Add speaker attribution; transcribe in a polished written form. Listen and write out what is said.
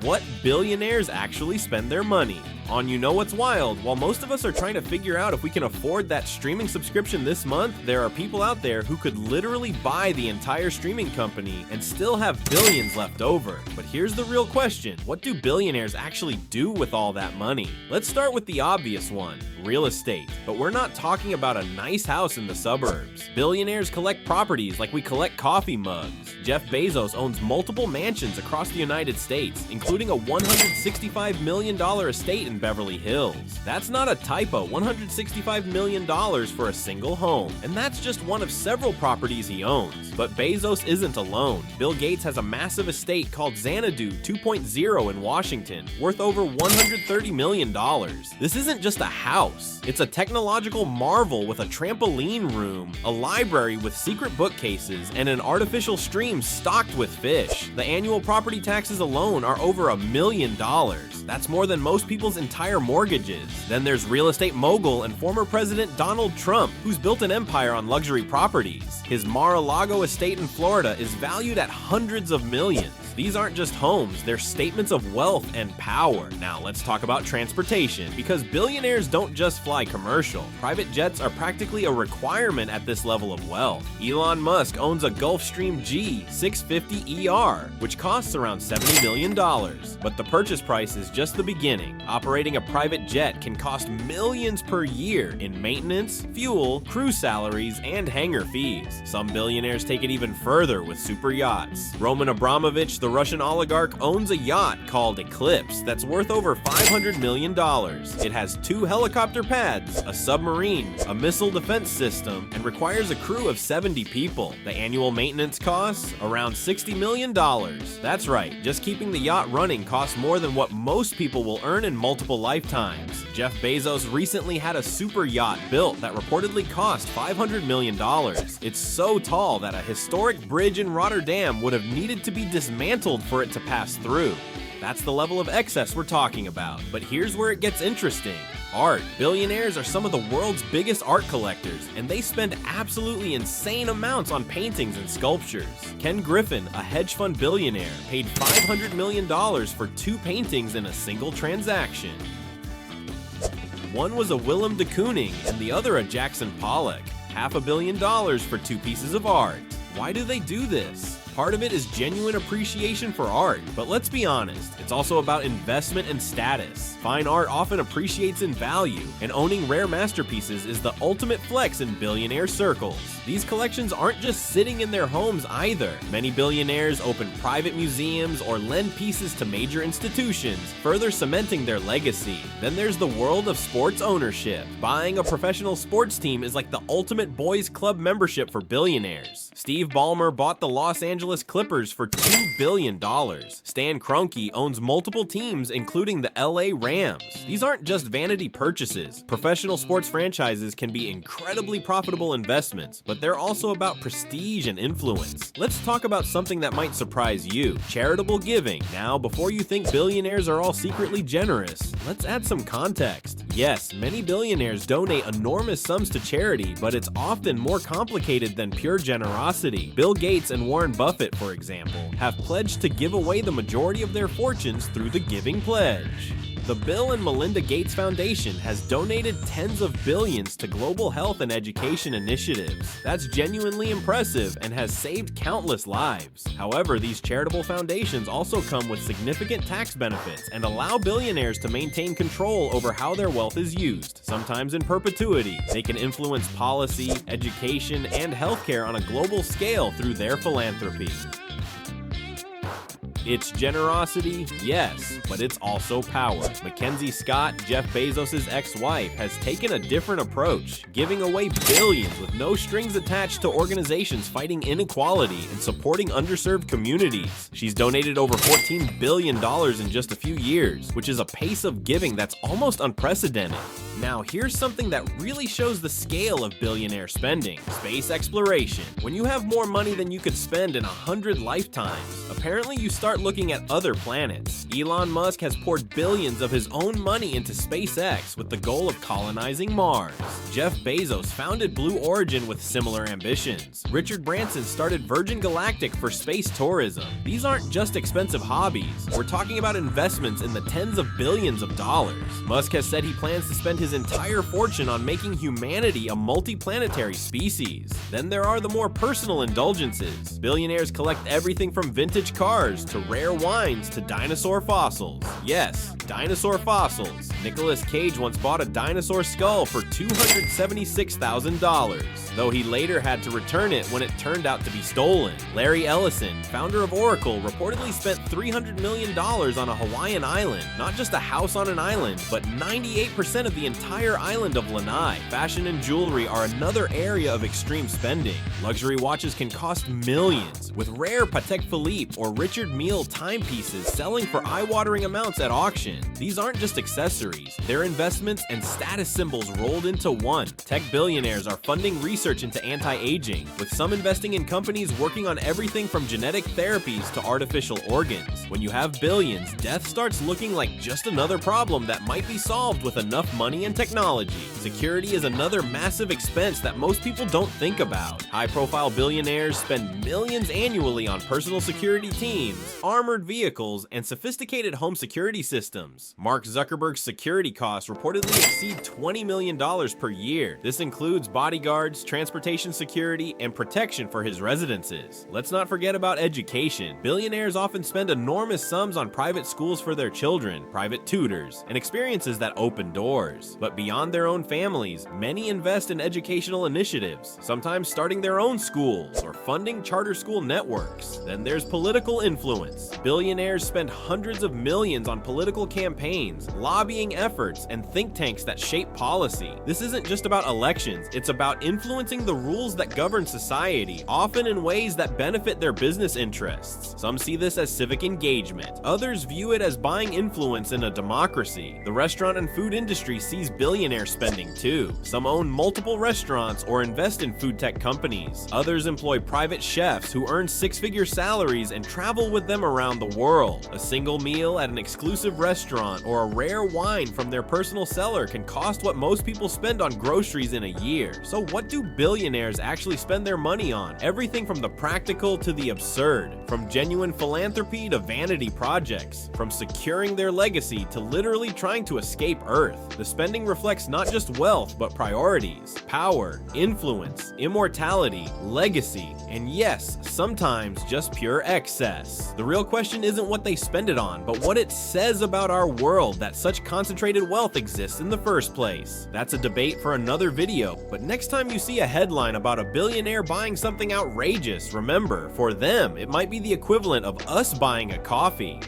Speaker 1: what billionaires actually spend their money. On You Know What's Wild, while most of us are trying to figure out if we can afford that streaming subscription this month, there are people out there who could literally buy the entire streaming company and still have billions left over. But here's the real question: what do billionaires actually do with all that money? Let's start with the obvious one: real estate. But we're not talking about a nice house in the suburbs. Billionaires collect properties like we collect coffee mugs. Jeff Bezos owns multiple mansions across the United States, including a $165 million estate in Beverly Hills. That's not a typo, $165 million for a single home. And that's just one of several properties he owns. But Bezos isn't alone. Bill Gates has a massive estate called Xanadu 2.0 in Washington, worth over $130 million. This isn't just a house. It's a technological marvel with a trampoline room, a library with secret bookcases, and an artificial stream stocked with fish. The annual property taxes alone are over $1 million. That's more than most people's entire mortgages. Then there's real estate mogul and former President Donald Trump, who's built an empire on luxury properties. His Mar-a-Lago estate in Florida is valued at hundreds of millions. These aren't just homes, they're statements of wealth and power. Now let's talk about transportation, because billionaires don't just fly commercial. Private jets are practically a requirement at this level of wealth. Elon Musk owns a Gulfstream G 650ER, which costs around $70 million. But the purchase price is just the beginning. Operating a private jet can cost millions per year in maintenance, fuel, crew salaries, and hangar fees. Some billionaires take it even further with super yachts. Roman Abramovich, the Russian oligarch, owns a yacht called Eclipse that's worth over $500 million. It has 2 helicopter pads, a submarine, a missile defense system, and requires a crew of 70 people. The annual maintenance costs around $60 million. That's right, just keeping the yacht running costs more than what most people will earn in multiple lifetimes. Jeff Bezos recently had a super yacht built that reportedly cost $500 million. It's so tall that a historic bridge in Rotterdam would have needed to be dismantled for it to pass through. That's the level of excess we're talking about. But here's where it gets interesting. Art. Billionaires are some of the world's biggest art collectors, and they spend absolutely insane amounts on paintings and sculptures. Ken Griffin, a hedge fund billionaire, paid $500 million for 2 paintings in a single transaction. One was a Willem de Kooning and the other a Jackson Pollock. $500 million for 2 pieces of art. Why do they do this? Part of it is genuine appreciation for art, but let's be honest, it's also about investment and status. Fine art often appreciates in value, and owning rare masterpieces is the ultimate flex in billionaire circles. These collections aren't just sitting in their homes either. Many billionaires open private museums or lend pieces to major institutions, further cementing their legacy. Then there's the world of sports ownership. Buying a professional sports team is like the ultimate boys club membership for billionaires. Steve Ballmer bought the Los Angeles Clippers for $2 billion. Stan Kroenke owns multiple teams, including the LA Rams. These aren't just vanity purchases. Professional sports franchises can be incredibly profitable investments, but they're also about prestige and influence. Let's talk about something that might surprise you: charitable giving. Now, before you think billionaires are all secretly generous, let's add some context. Yes, many billionaires donate enormous sums to charity, but it's often more complicated than pure generosity. Bill Gates and Warren Buffett, for example, have pledged to give away the majority of their fortunes through the Giving Pledge. The Bill and Melinda Gates Foundation has donated tens of billions to global health and education initiatives. That's genuinely impressive and has saved countless lives. However, these charitable foundations also come with significant tax benefits and allow billionaires to maintain control over how their wealth is used, sometimes in perpetuity. They can influence policy, education, and healthcare on a global scale through their philanthropy. It's generosity, yes, but it's also power. Mackenzie Scott, Jeff Bezos' ex-wife, has taken a different approach, giving away billions with no strings attached to organizations fighting inequality and supporting underserved communities. She's donated over $14 billion in just a few years, which is a pace of giving that's almost unprecedented. Now here's something that really shows the scale of billionaire spending: space exploration. When you have more money than you could spend in 100 lifetimes, apparently you start looking at other planets. Elon Musk has poured billions of his own money into SpaceX with the goal of colonizing Mars. Jeff Bezos founded Blue Origin with similar ambitions. Richard Branson started Virgin Galactic for space tourism. These aren't just expensive hobbies. We're talking about investments in the tens of billions of dollars. Musk has said he plans to spend his entire fortune on making humanity a multi-planetary species. Then there are the more personal indulgences. Billionaires collect everything from vintage cars to rare wines to dinosaur fossils. Yes, dinosaur fossils. Nicolas Cage once bought a dinosaur skull for $276,000, though he later had to return it when it turned out to be stolen. Larry Ellison, founder of Oracle, reportedly spent $300 million on a Hawaiian island. Not just a house on an island, but 98% of the entire island of Lanai. Fashion and jewelry are another area of extreme spending. Luxury watches can cost millions, with rare Patek Philippe or Richard Mille timepieces selling for eye-watering amounts at auction. These aren't just accessories, they're investments and status symbols rolled into one. Tech billionaires are funding research into anti-aging, with some investing in companies working on everything from genetic therapies to artificial organs. When you have billions, death starts looking like just another problem that might be solved with enough money and technology. Security is another massive expense that most people don't think about. High-profile billionaires spend millions annually on personal security teams, armored vehicles, and sophisticated home security systems. Mark Zuckerberg's security costs reportedly exceed $20 million per year. This includes bodyguards, transportation security, and protection for his residences. Let's not forget about education. Billionaires often spend enormous sums on private schools for their children, private tutors, and experiences that open doors. But beyond their own families, many invest in educational initiatives, sometimes starting their own schools or funding charter school networks. Then there's political influence. Billionaires spend hundreds of millions on political campaigns, lobbying efforts, and think tanks that shape policy. This isn't just about elections, it's about influencing the rules that govern society, often in ways that benefit their business interests. Some see this as civic engagement. Others view it as buying influence in a democracy. The restaurant and food industry sees billionaire spending too. Some own multiple restaurants or invest in food tech companies. Others employ private chefs who earn six-figure salaries and travel with them around the world. A single meal at an exclusive restaurant or a rare wine from their personal cellar can cost what most people spend on groceries in a year. So what do billionaires actually spend their money on? Everything from the practical to the absurd. From genuine philanthropy to vanity projects. From securing their legacy to literally trying to escape Earth. The spending reflects not just wealth, but priorities, power, influence, immortality, legacy, and yes, sometimes just pure excess. The real question isn't what they spend it on, but what it says about our world that such concentrated wealth exists in the first place. That's a debate for another video, but next time you see a headline about a billionaire buying something outrageous, remember, for them, it might be the equivalent of us buying a coffee.